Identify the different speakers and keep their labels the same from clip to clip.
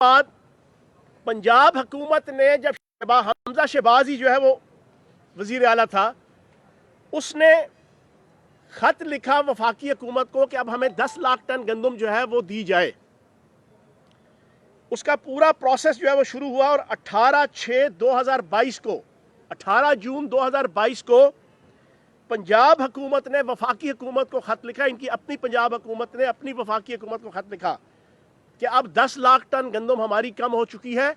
Speaker 1: بعد पंजाब हुकूमत ने जब हमजा शहबाजी जो है वो वजीर आला था, उसने खत लिखा वफाकी हुकूमत को कि अब हमें 10 लाख टन गंदम जो है वो दी जाए। उसका पूरा प्रोसेस जो है वो शुरू हुआ और 18/6/2022 को 18 जून 2022 को पंजाब हुकूमत ने वफाकी हुकूमत को खत लिखा। इनकी अपनी पंजाब हुकूमत ने अपनी वफाकी हुकूमत को खत लिखा कि अब 10 लाख टन गंदम हमारी कम हो चुकी है,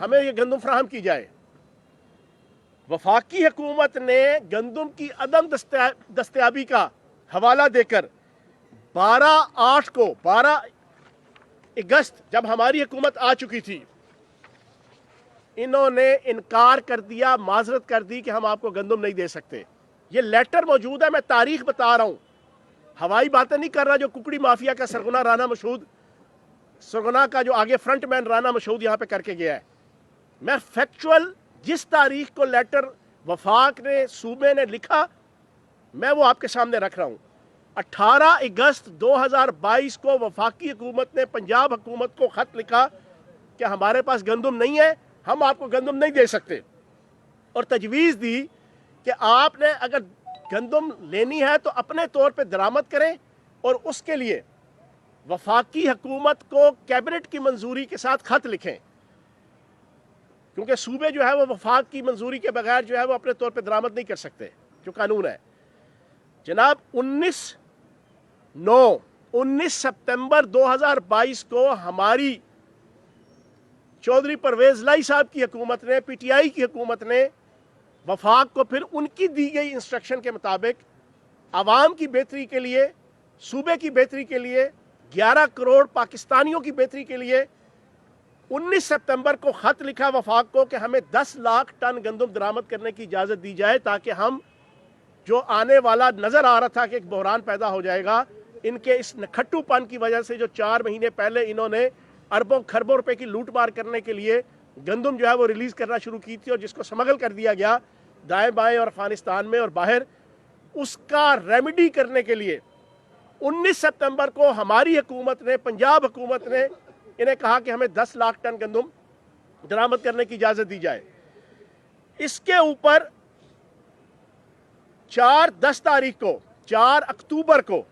Speaker 1: हमें ये गंदम फराहम की जाए। वफाकी हुकूमत ने गंदम की अदम दस्तयाबी का हवाला देकर 12 अगस्त जब हमारी हुकूमत आ चुकी थी, इन्होंने इनकार कर दिया, माजरत कर दी कि हम आपको गंदम नहीं दे सकते। ये लेटर मौजूद है, मैं तारीख बता रहा हूं, हवाई बातें नहीं कर रहा। जो कुकड़ी माफिया का सरगना राना मशहूद, सरगना का जो आगे फ्रंट मैन राना मशहूद यहां पे करके गया है, मैं फैक्चुअल जिस तारीख को लेटर वफाक ने सूबे ने लिखा मैं वो आपके सामने रख रहा हूं। 18 अगस्त 2022 को वफाकी हुकूमत ने पंजाब हुकूमत को खत लिखा कि हमारे पास गंदम नहीं है, हम आपको गंदम नहीं दे सकते, और तजवीज़ दी कि आपने अगर गंदम लेनी है तो अपने तौर पे दरामद करें और उसके लिए वफाकी हुकूमत को कैबिनेट की मंजूरी के साथ खत लिखें, क्योंकि सूबे जो है वो वफाक की मंजूरी के बगैर जो है वो अपने तौर पे दरामद नहीं कर सकते, जो कानून है। जनाब 19 सितंबर 2022 को हमारी चौधरी परवेज लाई साहब की हुकूमत ने, पीटीआई की हुकूमत ने वफाक को फिर उनकी दी गई इंस्ट्रक्शन के मुताबिक आवाम की बेहतरी के लिए, सूबे की बेहतरी के लिए, 11 करोड़ पाकिस्तानियों की बेहतरी के लिए 19 सितंबर को खत लिखा वफाक को कि हमें 10 लाख टन गंदम दरामद करने की इजाज़त दी जाए, ताकि हम जो आने वाला नज़र आ रहा था कि एक बहरान पैदा हो जाएगा इनके इस नखट्टूपन की वजह से, जो 4 महीने पहले इन्होंने अरबों खरबों रुपए की लूट मार करने के लिए गंदम जो है वो रिलीज़ करना शुरू की थी और जिसको स्मगल कर दिया गया दाएं बाएं और अफगानिस्तान में और बाहर, उसका रेमेडी करने के लिए 19 सितंबर को हमारी हुकूमत ने, पंजाब हुकूमत ने इन्हें कहा कि हमें 10 लाख टन गंदम दरामद करने की इजाज़त दी जाए। इसके ऊपर 4 अक्टूबर को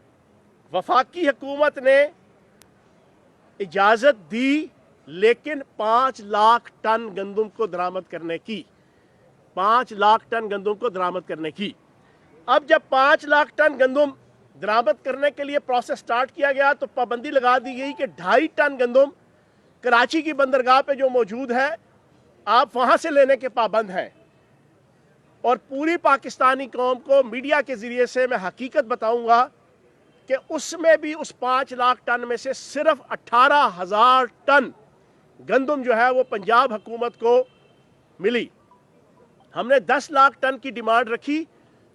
Speaker 1: वफाकी हुकूमत ने इजाज़त दी, लेकिन 5 लाख टन गंदम को दरामद करने की, 5 लाख टन गंदम को दरामद करने की। अब जब 5 लाख टन गंदम दरामद करने के लिए प्रोसेस स्टार्ट किया गया तो पाबंदी लगा दी गई कि 2.5 टन गंदम कराची की बंदरगाह पे जो मौजूद है आप वहां से लेने के पाबंद हैं। और पूरी पाकिस्तानी कौम को मीडिया के जरिए से मैं हकीकत बताऊंगा कि उसमें भी उस 5 लाख टन में से सिर्फ 18,000 टन गंदम जो है वो पंजाब हुकूमत को मिली। हमने 10 लाख टन की डिमांड रखी,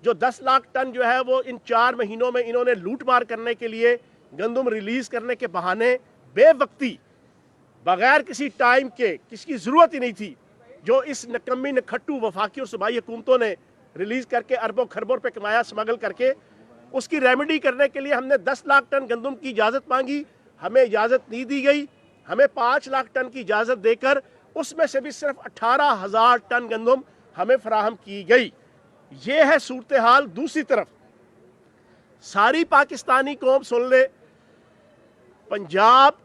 Speaker 1: जो 10 लाख टन जो है वो इन 4 महीनों में इन्होंने लूट मार करने के लिए गंदम रिलीज करने के बहाने बेवक्ती, बगैर किसी टाइम के, किसी ज़रूरत ही नहीं थी, जो इस नकम्मी नखट्टू वफाकी और सूबाई हुकूमतों ने रिलीज करके अरबों खरबों रुपए कमाया स्मगल करके, उसकी रेमेडी करने के लिए हमने 10 लाख टन गंदम की इजाज़त मांगी, हमें इजाज़त नहीं दी गई। हमें 5 लाख टन की इजाज़त देकर उसमें से भी सिर्फ 18,000 टन गंदम हमें फराहम की गई। ये है सूरत हाल। दूसरी तरफ सारी पाकिस्तानी कौम सुन ले, पंजाब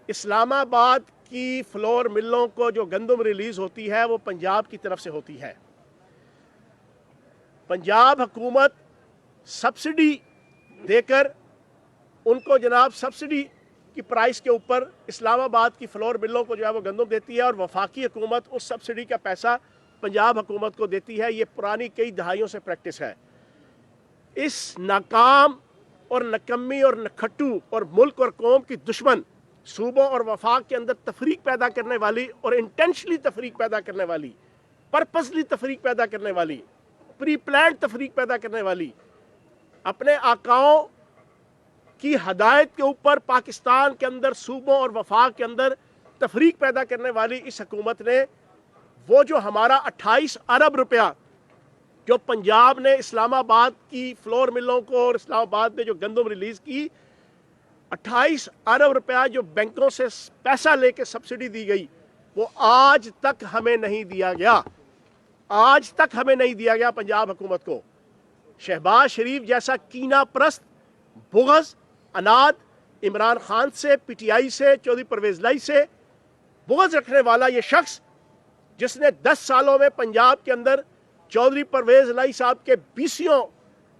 Speaker 1: इस्लामाबाद की फ्लोर मिलों को जो गंदम रिलीज होती है वो पंजाब की तरफ से होती है। पंजाब हुकूमत सब्सिडी देकर उनको जनाब सब्सिडी की प्राइस के ऊपर इस्लामाबाद की फ्लोर मिलों को जो है वो गंदम देती है और वफाकी हुकूमत उस सब्सिडी का पैसा पंजाब हुकूमत को देती है। ये पुरानी कई दहाइयों से प्रैक्टिस है। इस नाकाम और नकम्मी और नखट्टू और मुल्क और कौम की दुश्मन सूबों और वफाक के अंदर तफरीक पैदा करने वाली और इंटेंशनली तफरीक पैदा करने वाली, पर्पसली तफरीक पैदा करने वाली, प्री प्लान्ड तफरीक पैदा करने वाली, अपने आकाओं की हदायत के ऊपर पाकिस्तान के अंदर सूबों और वफाक के अंदर तफरीक पैदा करने वाली इस हुकूमत ने वो जो हमारा 28 अरब रुपया जो पंजाब ने इस्लामाबाद की फ्लोर मिलों को और इस्लामाबाद में जो गंदम रिलीज की, 28 अरब रुपया जो बैंकों से पैसा लेके सब्सिडी दी गई, वो आज तक हमें नहीं दिया गया, आज तक हमें नहीं दिया गया पंजाब हुकूमत को। शहबाज शरीफ जैसा कीना प्रस्त, बुग़्ज़, अनाद, इमरान खान से, पीटीआई से, चौधरी परवेज़ लाई से बुग़्ज़ रखने वाला ये शख्स, जिसने 10 सालों में पंजाब के अंदर चौधरी परवेज़ लाई साहब के 20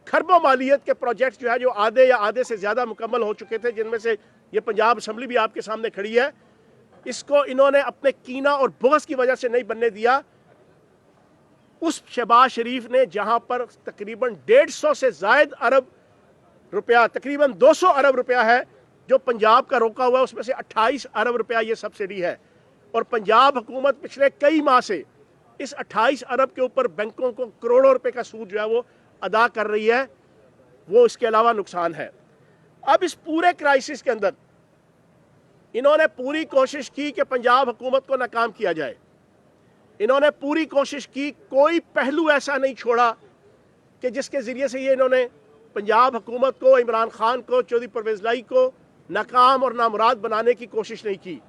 Speaker 1: खरबों मालियत के प्रोजेक्ट जो है, जो आधे या आधे से ज़्यादा मुकम्मल हो चुके थे, जिनमें से ये पंजाब असम्बली भी आपके सामने खड़ी है, इसको इन्होंने अपने कीना और बुग़्ज़ की वजह से नहीं बनने दिया। उस शहबाज शरीफ ने जहां पर तकरीबन 150 से ज़ायद अरब रुपया, तकरीबन 200 अरब रुपया है जो पंजाब का रोका हुआ है, उसमें से 28 अरब रुपया ये सब्सिडी है। और पंजाब हुकूमत पिछले कई माह से इस 28 अरब के ऊपर बैंकों को करोड़ों रुपए का सूद जो है वो अदा कर रही है, वो इसके अलावा नुकसान है। अब इस पूरे क्राइसिस के अंदर इन्होंने पूरी कोशिश की कि पंजाब हुकूमत को नाकाम किया जाए। इन्होंने पूरी कोशिश की, कोई पहलू ऐसा नहीं छोड़ा कि जिसके ज़रिए से ये इन्होंने पंजाब हुकूमत को, इमरान खान को, चौधरी परवेज़ लाई को नाकाम और नामुराद बनाने की कोशिश नहीं की।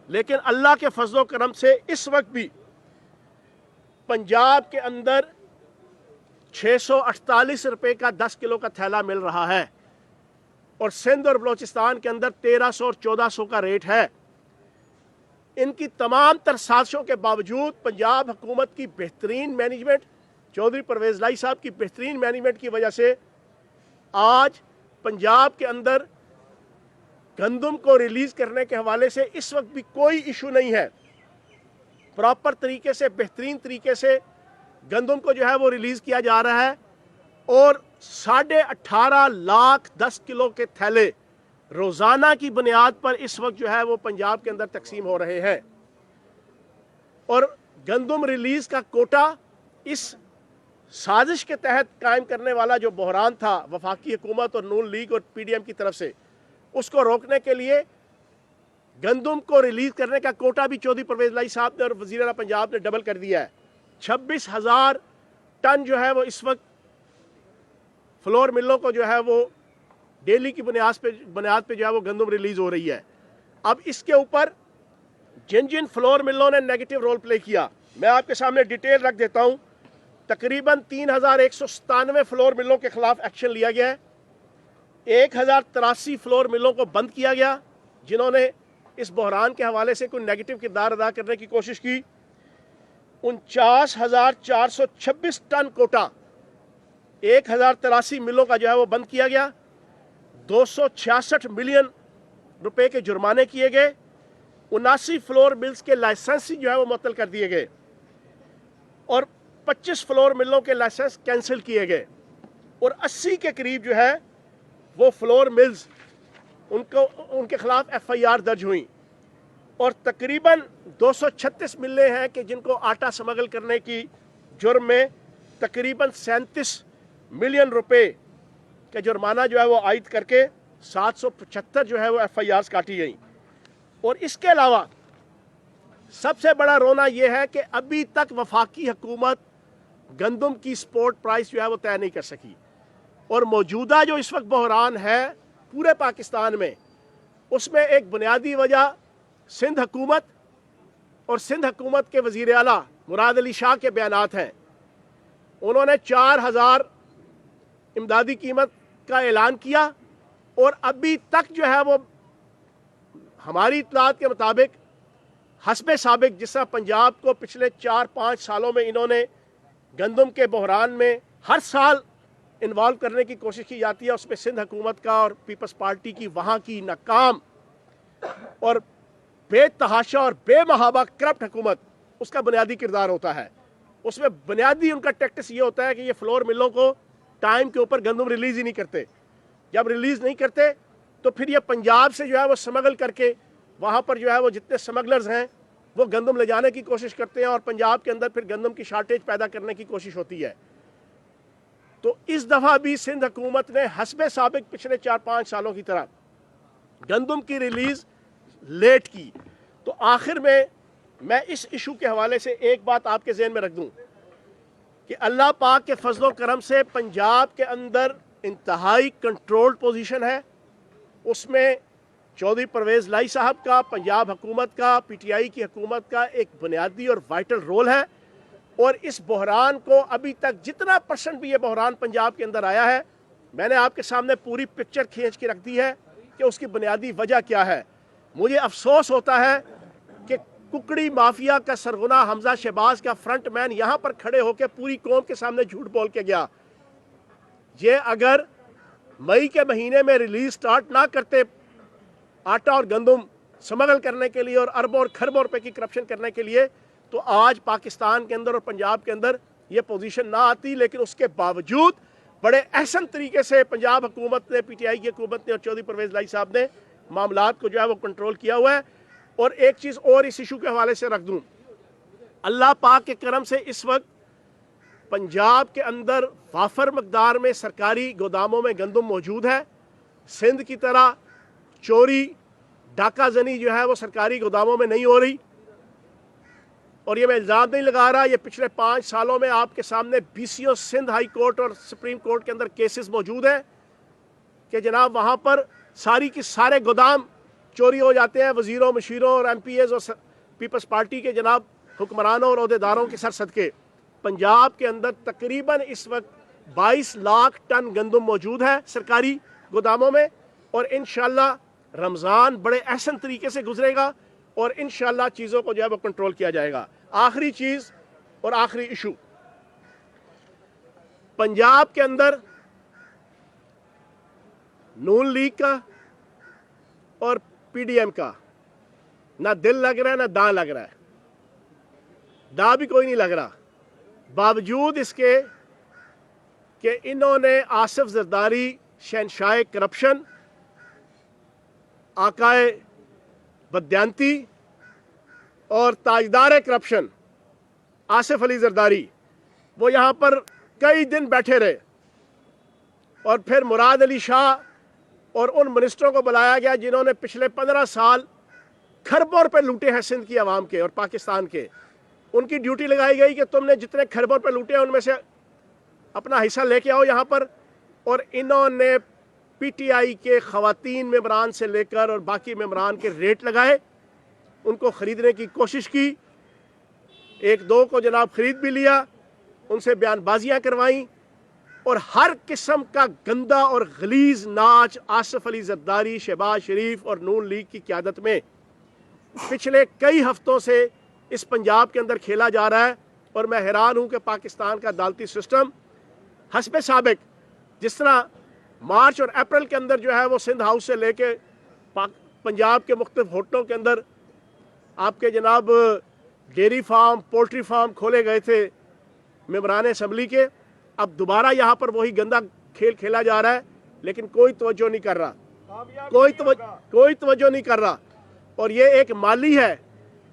Speaker 1: लेकिन अल्लाह के फजलो करम से इस वक्त भी पंजाब के अंदर 648 रुपए का 10 किलो का थैला मिल रहा है और सिंध और बलोचिस्तान के अंदर 1300 और 1400 का रेट है। इनकी तमाम तर साजिशों के बावजूद पंजाब हुकूमत की बेहतरीन मैनेजमेंट, चौधरी परवेज़ लाई साहब की बेहतरीन मैनेजमेंट की वजह से आज पंजाब के अंदर गंदम को रिलीज़ करने के हवाले से इस वक्त भी कोई इशू नहीं है। प्रॉपर तरीके से, बेहतरीन तरीके से गंदम को जो है वो रिलीज़ किया जा रहा है और 18.5 लाख 10 किलो के थैले रोज़ाना की बुनियाद पर इस वक्त जो है वो पंजाब के अंदर तकसीम हो रहे हैं। और गंदम रिलीज़ का कोटा इस साजिश के तहत कायम करने वाला जो बहरान था वफाकी हुकूमत और नून लीग और पीडीएम की तरफ से, उसको रोकने के लिए गंदम को रिलीज़ करने का कोटा भी चौधरी परवेज़ लाई साहब ने और वज़ीर आला पंजाब ने डबल कर दिया है। 26,000 टन जो है वो इस वक्त फ्लोर मिलों को जो है वो डेली की बुनियाद पे जो है वो गंदम रिलीज़ हो रही है। अब इसके ऊपर जिन जिन फ्लोर मिलों ने नेगेटिव रोल प्ले किया, मैं आपके सामने डिटेल रख देता हूँ। तकरीबन 3,197 फ्लोर मिलों के खिलाफ एक्शन लिया गया है। 1,083 फ्लोर मिलों को बंद किया गया जिन्होंने इस बहरान के हवाले से कोई नेगेटिव किरदार अदा करने की कोशिश की। 49,426 टन कोटा 1,083 मिलों का जो है वो बंद किया गया। 266 मिलियन रुपए के जुर्माने किए गए। 79 फ्लोर मिल्स के लाइसेंस जो है वो मुअत्तल कर दिए गए और 25 फ्लोर मिलों के लाइसेंस कैंसिल किए गए और 80 के करीब जो है वो फ्लोर मिल्स उनके खिलाफ एफआईआर दर्ज हुई और तकरीबन 236 मिलें हैं कि जिनको आटा स्मगल करने की जुर्म में तकरीबन 37 मिलियन रुपए का जुर्माना जो है वो आयद करके 775 जो है वो एफआईआर काटी गई। और इसके अलावा सबसे बड़ा रोना यह है कि अभी तक वफाकी हुकूमत गंदम की स्पोर्ट प्राइस जो है वो तय नहीं कर सकी और मौजूदा जो इस वक्त बहरान है पूरे पाकिस्तान में, उसमें एक बुनियादी वजह सिंध हुकूमत और सिंध हुकूमत के वज़ीर आला मुराद अली शाह के बयानात हैं। उन्होंने 4,000 इमदादी कीमत का ऐलान किया और अभी तक जो है वो हमारी इत्तलात के मुताबिक हस्बे साबिक जिस तरह पंजाब को पिछले 4-5 सालों में इन्होंने गंदम के बहरान में हर साल इन्वॉल्व करने की कोशिश की जाती है, उसमें सिंध हुकूमत का और पीपल्स पार्टी की वहाँ की नाकाम और बेतहाशा और बेमहाबा करप्ट हुकूमत उसका बुनियादी किरदार होता है। उसमें बुनियादी उनका टैक्टिस ये होता है कि ये फ्लोर मिलों को टाइम के ऊपर गंदम रिलीज़ ही नहीं करते। जब रिलीज़ नहीं करते तो फिर ये पंजाब से जो है वो स्मगल करके वहाँ पर जो है वो जितने स्मगलर्स हैं वो गंदम ले जाने की कोशिश करते हैं और पंजाब के अंदर फिर गंदम की शार्टेज पैदा करने की कोशिश होती है। तो इस दफ़ा भी सिंध हुकूमत ने हस्बे साबिक पिछले 4-5 सालों की तरह गंदम की रिलीज़ लेट की। तो आखिर में मैं इस इशू के हवाले से एक बात आपके ज़हन में रख दूं कि अल्लाह पाक के फजलो करम से पंजाब के अंदर इंतहाई कंट्रोल्ड पोजीशन है। उसमें चौधरी परवेज़ लाई साहब का, पंजाब हुकूमत का, पीटीआई की हुकूमत का एक बुनियादी और वाइटल रोल है। और इस बहरान को अभी तक जितना परसेंट भी ये बहरान पंजाब के अंदर आया है, मैंने आपके सामने पूरी पिक्चर खींच के रख दी है कि उसकी बुनियादी वजह क्या है। मुझे अफसोस होता है कि कुकड़ी माफिया का सरगना हमजा शहबाज का फ्रंट मैन यहाँ पर खड़े होकर पूरी कौम के सामने झूठ बोल के गया। ये अगर मई के महीने में रिलीज स्टार्ट ना करते आटा और गंदम स्मगल करने के लिए और अरबों और खरबों रुपए की करप्शन करने के लिए, तो आज पाकिस्तान के अंदर और पंजाब के अंदर ये पोजीशन ना आती। लेकिन उसके बावजूद बड़े अहसन तरीके से पंजाब हुकूमत ने, पीटीआई की हुकूमत ने और चौधरी परवेज़ लाई साहब ने मामलात को जो है वो कंट्रोल किया हुआ है। और एक चीज़ और इस इशू के हवाले से रख दूं, अल्लाह पाक के करम से इस वक्त पंजाब के अंदर वाफर मकदार में सरकारी गोदामों में गंदम मौजूद है। सिंध की तरह चोरी डाका जनी जो है वो सरकारी गोदामों में नहीं हो रही। और ये मैं इल्ज़ाम नहीं लगा रहा, ये पिछले 5 सालों में आपके सामने बीसीओ सिंध हाई कोर्ट और सुप्रीम कोर्ट के अंदर केसेस मौजूद हैं कि जनाब वहाँ पर सारी की सारे गोदाम चोरी हो जाते हैं वज़ीरों, मशीरों और एमपीएस और पीपल्स पार्टी के जनाब हुक्मरानों और अहदेदारों के सर सदके। पंजाब के अंदर तकरीबन इस वक्त 22 लाख टन गंदम मौजूद है सरकारी गोदामों में। और इंशाल्लाह रमज़ान बड़े अहसन तरीके से गुजरेगा और इंशाल्लाह चीज़ों को जो है वो कंट्रोल किया जाएगा। आखिरी चीज़ और आखिरी इशू, पंजाब के अंदर नून लीग का और पीडीएम का ना दिल लग रहा है ना दां लग रहा है। दां भी कोई नहीं लग रहा, बावजूद इसके कि इन्होंने आसिफ जरदारी शहनशाह करप्शन, आकाए बदयांती और ताजदार करप्शन आसिफ अली जरदारी, वो यहाँ पर कई दिन बैठे रहे। और फिर मुराद अली शाह और उन मिनिस्टरों को बुलाया गया जिन्होंने पिछले 15 साल खरबों रुपए लूटे हैं सिंध की आवाम के और पाकिस्तान के। उनकी ड्यूटी लगाई गई कि तुमने जितने खरबों रुपए लूटे हैं उनमें से अपना हिस्सा लेके आओ यहाँ पर। और इन्होंने पीटीआई के खवातीन मेंबरान से लेकर और बाकी मेंबरान के रेट लगाए, उनको ख़रीदने की कोशिश की, एक दो को जनाब ख़रीद भी लिया, उनसे बयानबाजियाँ करवाईं और हर किस्म का गंदा और गलीज नाच आसिफ अली जरदारी, शहबाज शरीफ और नून लीग की क़यादत में पिछले कई हफ्तों से इस पंजाब के अंदर खेला जा रहा है। और मैं हैरान हूँ कि पाकिस्तान का अदालती सिस्टम हस्बे साबिक जिस तरह मार्च और अप्रैल के अंदर जो है वो सिंध हाउस से लेके पंजाब के मुख्तलिफ होटलों के अंदर आपके जनाब डेयरी फार्म, पोल्ट्री फार्म खोले गए थे मेंबरान असम्बली के, अब दोबारा यहाँ पर वही गंदा खेल खेला जा रहा है। लेकिन कोई तवज्जो नहीं कर रहा, कोई तवज्जो नहीं कर रहा। और ये एक माली है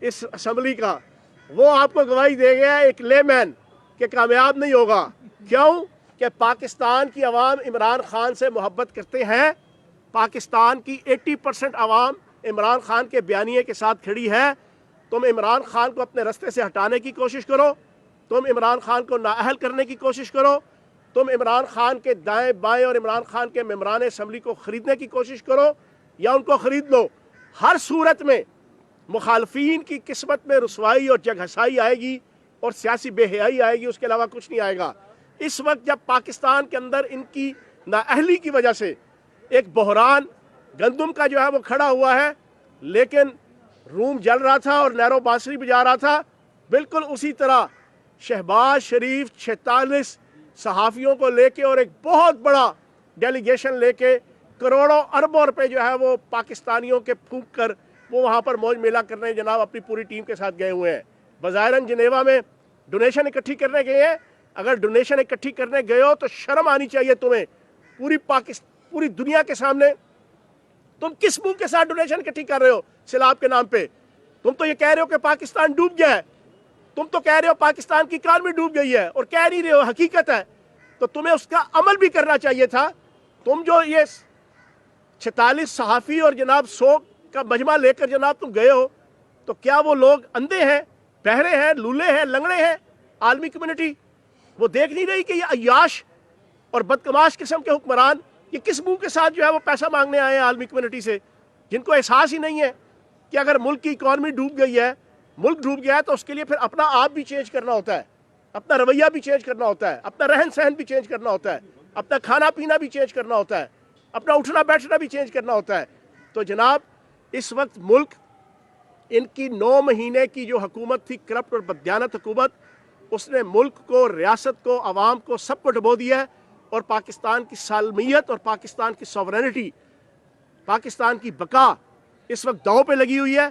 Speaker 1: इस असम्बली का, वो आपको गवाही दे गया एक लेमैन कि कामयाब नहीं होगा। क्यों? कि पाकिस्तान की आवाम इमरान खान से मोहब्बत करते हैं। पाकिस्तान की 80% आवाम इमरान खान के बयानिए के साथ खड़ी है। तुम इमरान खान को अपने रास्ते से हटाने की कोशिश करो, तुम इमरान खान को नाअहल करने की कोशिश करो, तुम इमरान खान के दाएं बाएं और इमरान खान के मेंबरान असम्बली को ख़रीदने की कोशिश करो या उनको ख़रीद लो। हर सूरत में मुखालफीन की किस्मत में रुसवाई और जगहसाई आएगी और सियासी बेहयाई आएगी, उसके अलावा कुछ नहीं आएगा। इस वक्त जब पाकिस्तान के अंदर इनकी नाअहली की वजह से एक बहरान गंदम का जो है वो खड़ा हुआ है, लेकिन रूम जल रहा था और नैरो बांसुरी बजा रहा था, बिल्कुल उसी तरह शहबाज शरीफ 46 सहाफ़ियों को लेके और एक बहुत बड़ा डेलीगेशन लेके करोड़ों अरबों रुपए जो है वो पाकिस्तानियों के फूंक कर वो वहाँ पर मौज मेला करने जनाब अपनी पूरी टीम के साथ गए हुए हैं। बज़ाहिरन जिनेवा में डोनेशन इकट्ठी करने गए हैं। अगर डोनेशन इकट्ठी करने गए हो तो शर्म आनी चाहिए तुम्हें पूरी दुनिया के सामने। तुम किस मुंह के साथ डोनेशन इकट्ठी कर रहे हो सैलाब के नाम पे? तुम तो ये कह रहे हो कि पाकिस्तान डूब गया है, तुम तो कह रहे हो पाकिस्तान की इकॉनमी डूब गई है और कह नहीं रहे हो हकीकत है, तो तुम्हें उसका अमल भी करना चाहिए था। तुम जो ये 46 सहाफ़ी और जनाब 100 का मजमा लेकर जनाब तुम गए हो, तो क्या वो लोग अंधे हैं, बहरे हैं, लूले हैं, लंगड़े हैं? आलमी कम्युनिटी वो देख नहीं रही कि ये अय्याश और बदकमाश किस्म के हुक्मरान ये किस मुंह के साथ जो है वो पैसा मांगने आए हैं आलमी कम्युनिटी से? جن کو احساس ہی نہیں ہے کہ اگر ملک کی اکانومی ڈوب گئی ہے، ملک ڈوب گیا ہے، تو اس کے لیے پھر اپنا آپ بھی چینج کرنا ہوتا ہے، اپنا رویہ بھی چینج کرنا ہوتا ہے، اپنا رہن سہن بھی چینج کرنا ہوتا ہے، اپنا کھانا پینا بھی چینج کرنا ہوتا ہے، اپنا اٹھنا بیٹھنا بھی چینج کرنا ہوتا ہے۔ تو جناب اس وقت ملک، ان کی 9 مہینے کی جو حکومت تھی، کرپٹ اور بددیانت حکومت، اس نے ملک کو، ریاست کو، عوام کو، سب کو ڈبو دیا ہے، اور پاکستان کی سالمیت اور پاکستان کی سوورنٹی، پاکستان کی بقا اس وقت داؤ پہ لگی ہوئی ہے۔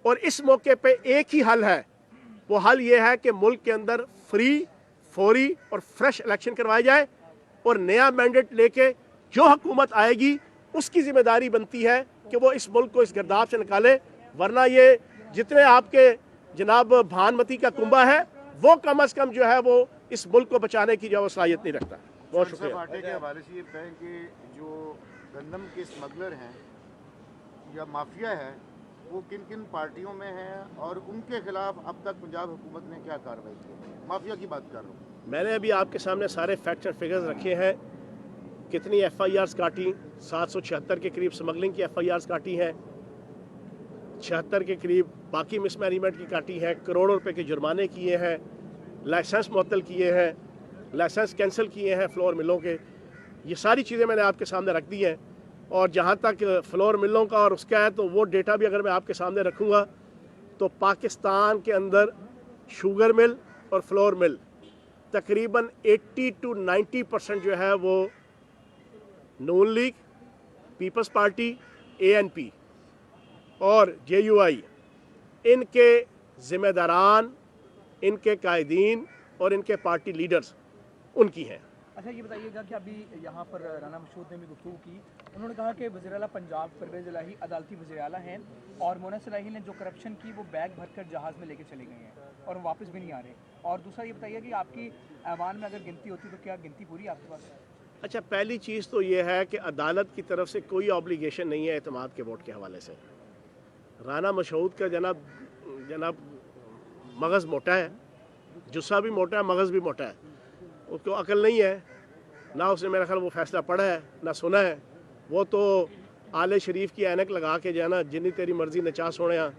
Speaker 1: اور اس موقع پہ ایک ہی حل ہے، وہ حل یہ ہے کہ ملک کے اندر فری، فوری اور فریش الیکشن کروائے جائے، اور نیا مینڈیٹ لے کے جو حکومت آئے گی اس کی ذمہ داری بنتی ہے کہ وہ اس ملک کو اس گرداب سے نکالے، ورنہ یہ جتنے آپ کے جناب بھانمتی کا کنبہ ہے، وہ کم از کم جو ہے وہ اس ملک کو بچانے کی جو صلاحیت نہیں رکھتا۔ بہت شکریہ۔
Speaker 2: آٹے کے حوالے سے یہ بتائیں کہ جو گندم کے اسمگلر ہیں یا مافیا ہے، وہ کن کن پارٹیوں میں ہیں، اور ان کے خلاف اب تک پنجاب حکومت نے کیا کارروائی کی؟ مافیا کی بات کر رہا ہوں۔
Speaker 1: میں نے ابھی آپ کے سامنے سارے فیکٹس اینڈ فگرز رکھے ہیں، کتنی ایف آئی آرز کاٹی، 776 کے قریب سمگلنگ کی ایف آئی آرز کاٹی ہیں، 76 کے قریب باقی مس مینجمنٹ کی کاٹی ہیں، کروڑوں روپے کے جرمانے کیے ہیں، لائسنس معطل کیے ہیں، لائسنس کینسل کیے ہیں فلور ملوں کے۔ یہ ساری چیزیں میں نے آپ کے سامنے رکھ دی ہیں، اور جہاں تک فلور ملوں کا اور اس کا ہے تو وہ ڈیٹا بھی اگر میں آپ کے سامنے رکھوں گا تو پاکستان کے اندر شوگر مل اور فلور مل تقریباً 80 to 90% جو ہے وہ نون لیگ، پیپلز پارٹی، اے این پی اور جے یو آئی، ان کے ذمہ داران، ان کے قائدین اور ان کے پارٹی لیڈرز ان کی ہیں۔
Speaker 3: اچھا یہ بتائیے گا کہ ابھی یہاں پر رانا مشہود نے بھی گفتگو کی، انہوں نے کہا کہ وزیر اعلیٰ پنجاب پرویز الہی عدالتی وزیر اعلیٰ ہیں، اور مونا صلاحی نے جو کرپشن کی وہ بیگ بھر کر جہاز میں لے کے چلے گئے ہیں اور وہ واپس بھی نہیں آ رہے۔ اور دوسرا یہ بتائیے کہ آپ کی ایوان میں اگر گنتی ہوتی تو کیا گنتی پوری ہے آپ کے پاس؟
Speaker 1: اچھا، پہلی چیز تو یہ ہے کہ عدالت کی طرف سے کوئی آبلیگیشن نہیں ہے اعتماد کے ووٹ کے حوالے سے۔ رانا مشہود کا جناب مغز موٹا ہے، جسہ بھی موٹا ہے، مغز بھی موٹا ہے، اس کو عقل نہیں ہے، نہ اس نے میرا خیال وہ فیصلہ پڑھا ہے نہ سنا ہے۔ وہ تو آل شریف کی اینک لگا کے جو ہے نا، جنی تیری مرضی نچا سوڑیاں،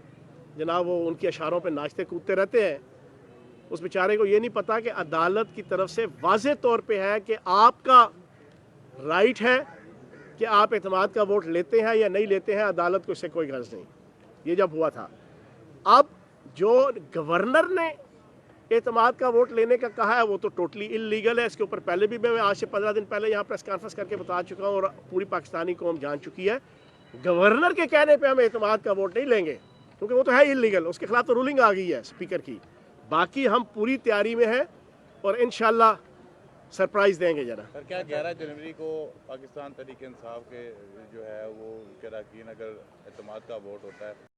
Speaker 1: جناب وہ ان کے اشاروں پہ ناچتے کودتے رہتے ہیں۔ اس بیچارے کو یہ نہیں پتا کہ عدالت کی طرف سے واضح طور پہ ہے کہ آپ کا رائٹ ہے کہ آپ اعتماد کا ووٹ لیتے ہیں یا نہیں لیتے ہیں، عدالت کو اس سے کوئی غرض نہیں۔ یہ جب ہوا تھا، اب جو گورنر نے اعتماد کا ووٹ لینے کا کہا ہے وہ تو ٹوٹلی انلیگل ہے۔ اس کے اوپر پہلے بھی میں آج سے 15 دن پہلے یہاں پریس کانفرنس کر کے بتا چکا ہوں، اور پوری پاکستانی قوم جان چکی ہے، گورنر کے کہنے پہ ہم اعتماد کا ووٹ نہیں لیں گے، کیونکہ وہ تو ہے انلیگل، اس کے خلاف تو رولنگ آ گئی ہے اسپیکر کی۔ باقی ہم پوری تیاری میں ہیں اور انشاءاللہ سرپرائز دیں گے جناب۔
Speaker 4: سر کیا 11 جنوری کو پاکستان تحریک انصاف کے جو ہے وہ اراکین اگر اعتماد کا ووٹ ہوتا ہے